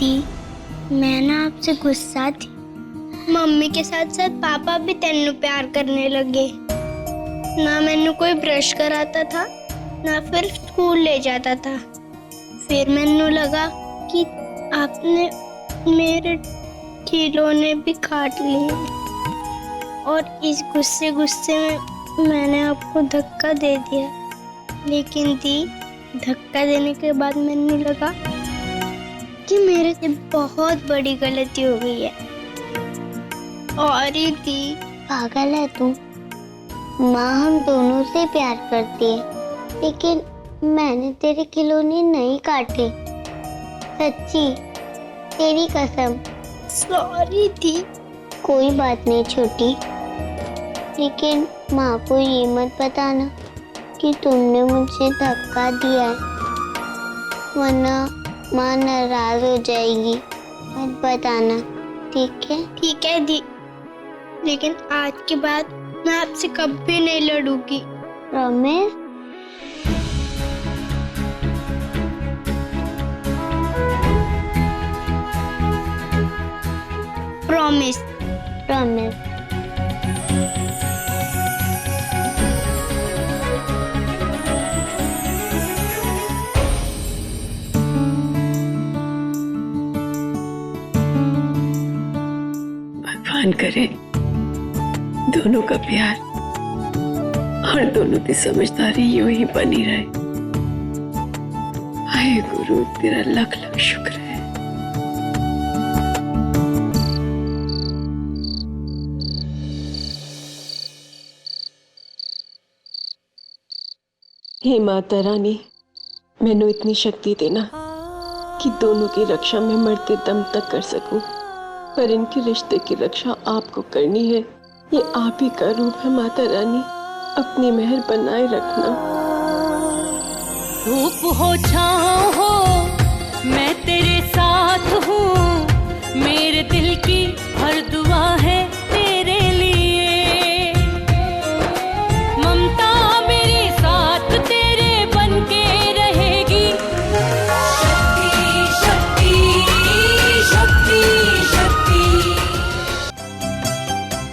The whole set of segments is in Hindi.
दी, मैं ना आपसे गुस्सा थी। मम्मी के साथ साथ पापा भी तेनू प्यार करने लगे। ना मैनू कोई ब्रश कराता था, ना फिर स्कूल ले जाता था। फिर मैनू लगा कि आपने मेरे खिलौने भी काट लिए, और इस गुस्से गुस्से में मैंने आपको धक्का दे दिया। लेकिन दी, धक्का देने के बाद मैंने लगा कि मेरे से बहुत बड़ी गलती हो गई है। और ही दी, पागल है तू। माँ हम दोनों से प्यार करती है, लेकिन मैंने तेरे खिलौने नहीं काटे। सच्ची, तेरी कसम। सॉरी दी। कोई बात नहीं छोटी, लेकिन माँ को ये मत बताना कि तुमने मुझे धक्का दिया है, वरना माँ नाराज हो जाएगी। मत बताना, ठीक है? ठीक है दी, लेकिन आज के बाद मैं आपसे कभी नहीं लड़ूंगी। प्रॉमिस? प्रॉमिस। प्रॉमिस। भगवान करे दोनों का प्यार और दोनों की समझदारी यूं ही बनी रहे। हाय गुरु, तेरा लख लख शुक्र है। हे माता रानी, मैनू इतनी शक्ति देना कि दोनों की रक्षा में मरते दम तक कर सकूं। पर इनके रिश्ते की रक्षा आपको करनी है, ये आप ही का रूप है। माता रानी, अपनी मेहर बनाए रखना। धूप हो छाँव हो, मैं तेरे साथ हूँ। मेरे दिल की हर दुआ है तेरे लिए। ममता मेरे साथ तेरे बन के रहेगी। शक्ति शक्ति शक्ति शक्ति।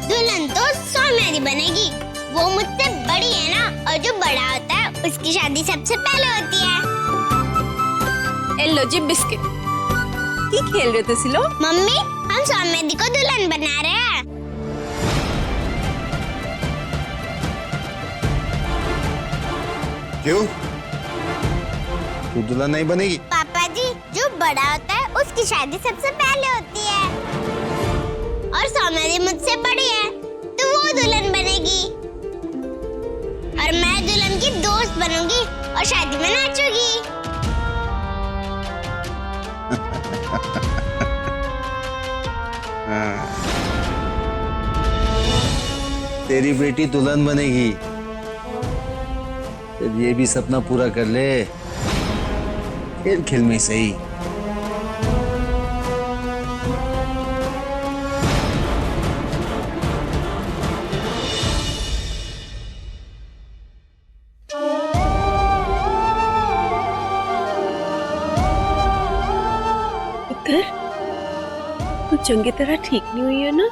दुल्हन तो सौम्यारी बनेगी, वो मुझसे बड़ी है ना, और जो बड़ा होता है उसकी शादी सबसे पहले होती है। लो जी बिस्किट। की खेल रहे थे सिलो? मम्मी, हम सौम्यादी को दुल्हन बना रहे हैं। क्यों? तू दुल्हन नहीं बनेगी? पापा जी, जो बड़ा होता है उसकी शादी सबसे पहले होती है, और सौम्यादी मुझसे बड़ी है तो वो दुल्हन बनेगी, और मैं दुल्हन की दोस्त बनूंगी और शादी में नाचूंगी। हाँ। तेरी बेटी दुल्हन बनेगी। जब ये भी सपना पूरा कर ले, खेल खेल में सही। पुत्र, तू चंगी तरह ठीक नहीं हुई है ना?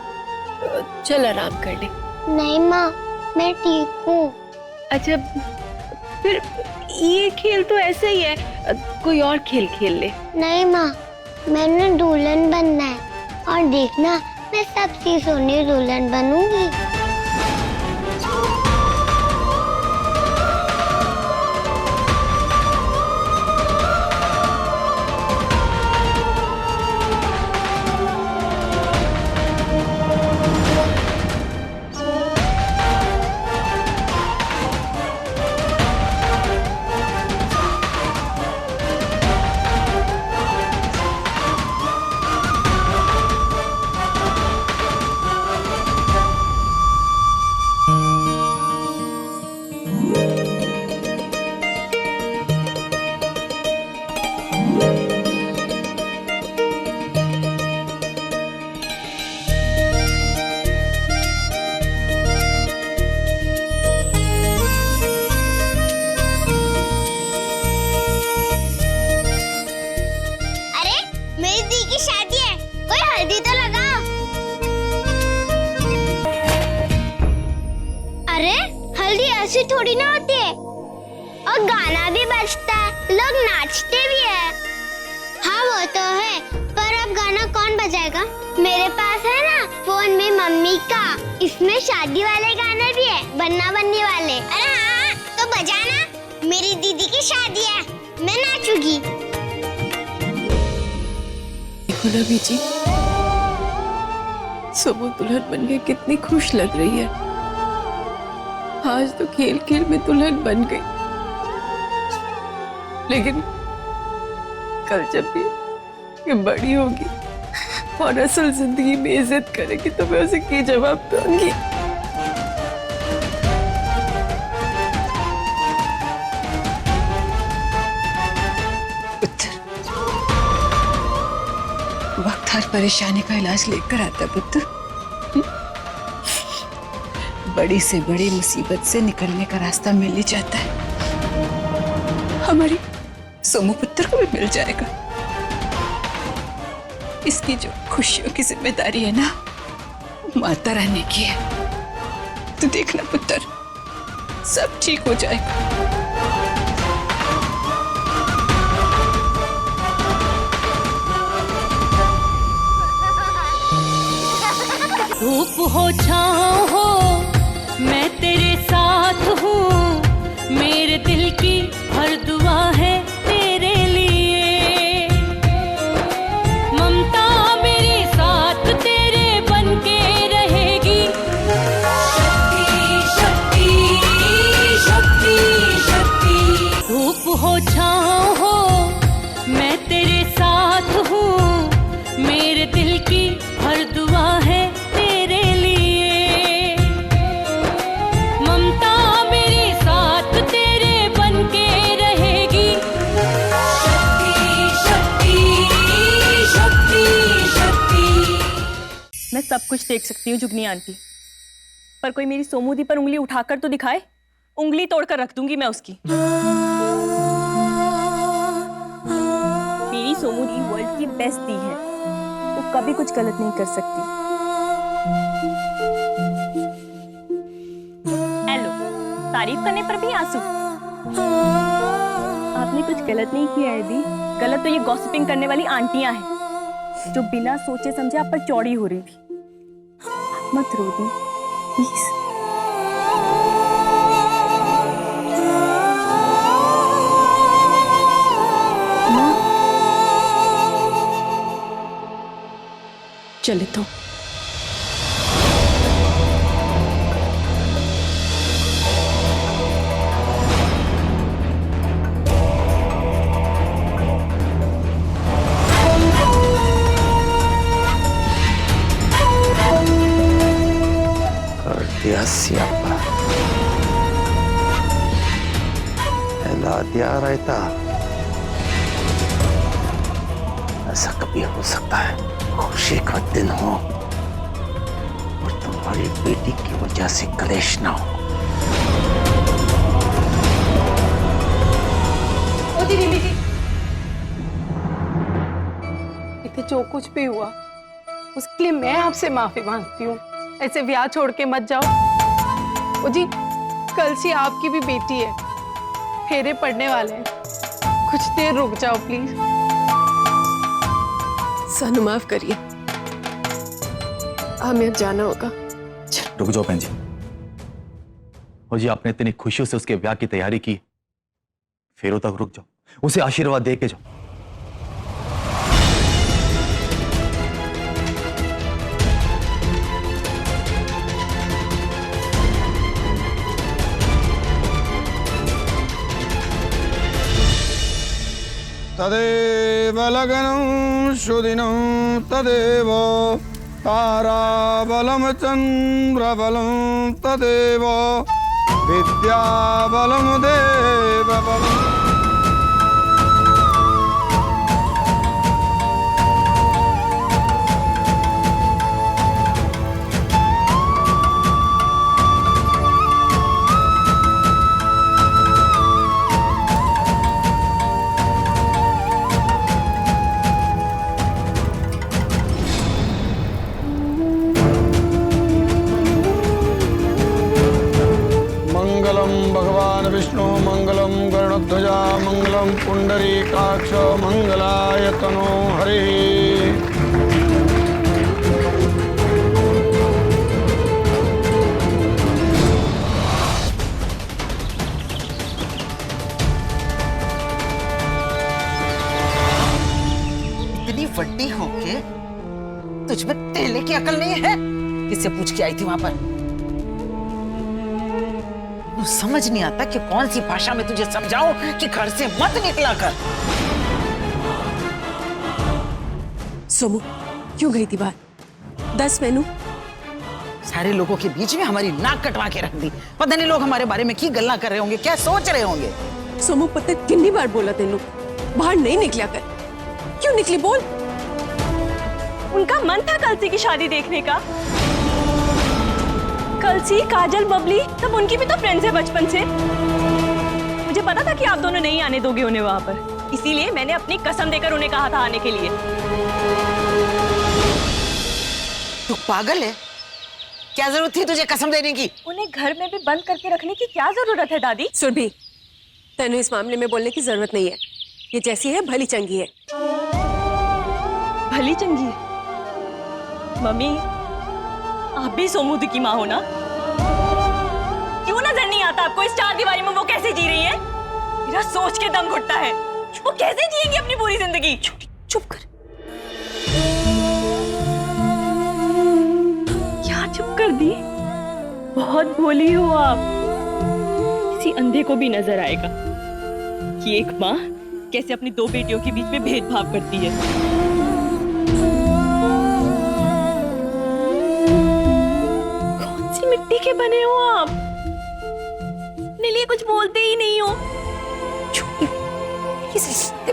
चल आराम कर ले। नहीं माँ, मैं ठीक हूँ। अच्छा, फिर ये खेल तो ऐसा ही है, कोई और खेल खेल ले। नहीं माँ, मैंने दुल्हन बनना है, और देखना मैं सबसे सोनी दुल्हन बनूंगी। खुशी थोड़ी ना होती है। और गाना भी बजता है, लोग नाचते भी है। हाँ वो तो है, पर अब गाना कौन बजाएगा? मेरे पास है ना फोन में मम्मी का, इसमें शादी वाले गाने भी है, बनना बनने वाले। अरे हाँ तो बजाना, मेरी दीदी की शादी है, मैं नाचूंगी। गुलाबी जी, समो दुल्हन बन के कितनी खुश लग रही है। आज तो खेल खेल में दुल्हन बन गई, लेकिन कल जब ये बड़ी होगी और असल जिंदगी में इज्जत करेगी तो मैं उसे क्या जवाब दूंगी? पुत्र, वक्त हर परेशानी का इलाज लेकर आता है पुत्र। बड़ी से बड़ी मुसीबत से निकलने का रास्ता मिल ही जाता है। हमारी सोमू पुत्र को भी मिल जाएगा। इसकी जो खुशियों की जिम्मेदारी है ना, माता रानी की है। तो देखना पुत्र, सब ठीक हो जाएगा। धूप हो छाँव हो मैं तेरे साथ हूँ, मेरे दिल की हर दुआ है तेरे लिए। ममता मेरे साथ तेरे बन के रहेगी। शक्ति शक्ति शक्ति शक्ति। धूप हो छाँव हो मैं तेरे साथ हूँ, मेरे दिल की हर दुआ है तेरे लिए। ममता मेरे साथ तेरे बन के रहेगी। शक्ति शक्ति शक्ति शक्ति। मैं सब कुछ देख सकती हूँ जुगनी आंटी, पर कोई मेरी सोमू दी पर उंगली उठाकर तो दिखाए। उंगली तोड़कर रख दूंगी मैं उसकी। मेरी सोमू दी वर्ल्ड की बेस्ट दी है, वो कभी कुछ गलत नहीं कर सकती। हेलो, तारीफ करने पर भी आंसू। आपने कुछ गलत नहीं किया है दी। गलत तो ये गॉसिपिंग करने वाली आंटियां हैं जो बिना सोचे समझे आप पर चौड़ी हो रही थी। मत रो दी प्लीज। चले तो कर दिया सियापा, हिला दिया रहता। ऐसा कभी हो सकता है खुशी का दिन हो और तुम्हारी बेटी की वजह से कलेश ना हो। ओ दीदी दीदी, इतने जो कुछ भी हुआ उसके लिए मैं आपसे माफी मांगती हूँ। ऐसे ब्याह छोड़ के मत जाओ। ओ जी, कल से आपकी भी बेटी है, फेरे पड़ने वाले हैं, कुछ देर रुक जाओ प्लीज। सानू माफ करिए, हमें अब जाना होगा। रुक जाओ बहन जी। और जी आपने इतनी खुशियों से उसके ब्याह की तैयारी की, फेरों तक रुक जाओ, उसे आशीर्वाद दे के जाओ। तदेव लगनं सुदिनं तदेव ताराबलं चन्द्रबलं तदेव विद्याबलं देवबलं। ध्वजा मंगलम पुंडरीकाक्ष मंगलाय तनो हरिः। इतनी वड्डी होके तुझ में तेले की अकल नहीं है? किससे पूछ के आई थी वहां पर? समझ नहीं आता कि कौन सी भाषा में तुझे समझाऊं कि घर से मत निकला कर। सोमू क्यों गई थी बाहर? 10 मैनू सारे लोगों के बीच में हमारी नाक कटवा के रख दी। पता नहीं लोग हमारे बारे में की गल्ला कर रहे होंगे, क्या सोच रहे होंगे। सोमू पता कितनी बार बोला तेनू बाहर नहीं निकला कर, क्यों निकली बोल? उनका मन था कलसी की शादी देखने का। कलसी, काजल, बबली सब उनकी भी तो फ्रेंड्स है बचपन से। मुझे पता था कि आप दोनों नहीं आने दोगे उन्हें वहां पर, इसीलिए मैंने अपनी कसम देकर उन्हें कहा था आने के लिए। तू पागल है? क्या जरूरत थी तुझे कसम देने की? उन्हें घर में भी बंद करके रखने की क्या जरूरत है दादी? सुरभि, तेनू इस मामले में बोलने की जरूरत नहीं है। ये जैसी है भली चंगी है। भली चंगी है? मम्मी, आप भी सोमूद की माँ हो ना? क्यों नजर नहीं आता आपको इस 4 दीवारी में वो कैसे जी रही है? मेरा सोच के दम घुटता है। वो कैसे जिएंगी अपनी पूरी जिंदगी? चुप कर। क्या चुप कर दी? बहुत भोली हो आप। किसी अंधे को भी नजर आएगा कि एक माँ कैसे अपनी 2 बेटियों के बीच में भेदभाव करती है। कौन सी मिट्टी के बने हो आप? अपने लिए कुछ बोलते ही नहीं हो। चुप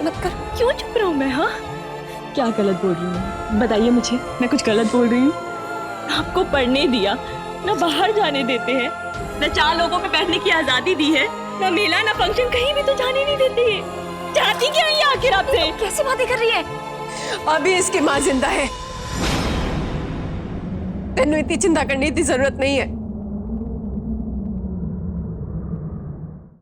मत कर। क्यों चुप रहूं मैं? हाँ, क्या गलत बोल रही हूँ? बताइए मुझे, मैं कुछ गलत बोल रही हूँ? आपको पढ़ने दिया, ना बाहर जाने देते हैं, ना 4 लोगों पे बैठने की आजादी दी है, ना मेला ना फंक्शन, कहीं भी तो जाने नहीं देते है। चाहती क्या है आखिर आपसे? कैसी बातें कर रही है? अभी इसकी माँ जिंदा है, तेनू इतनी चिंता करने की जरूरत नहीं है।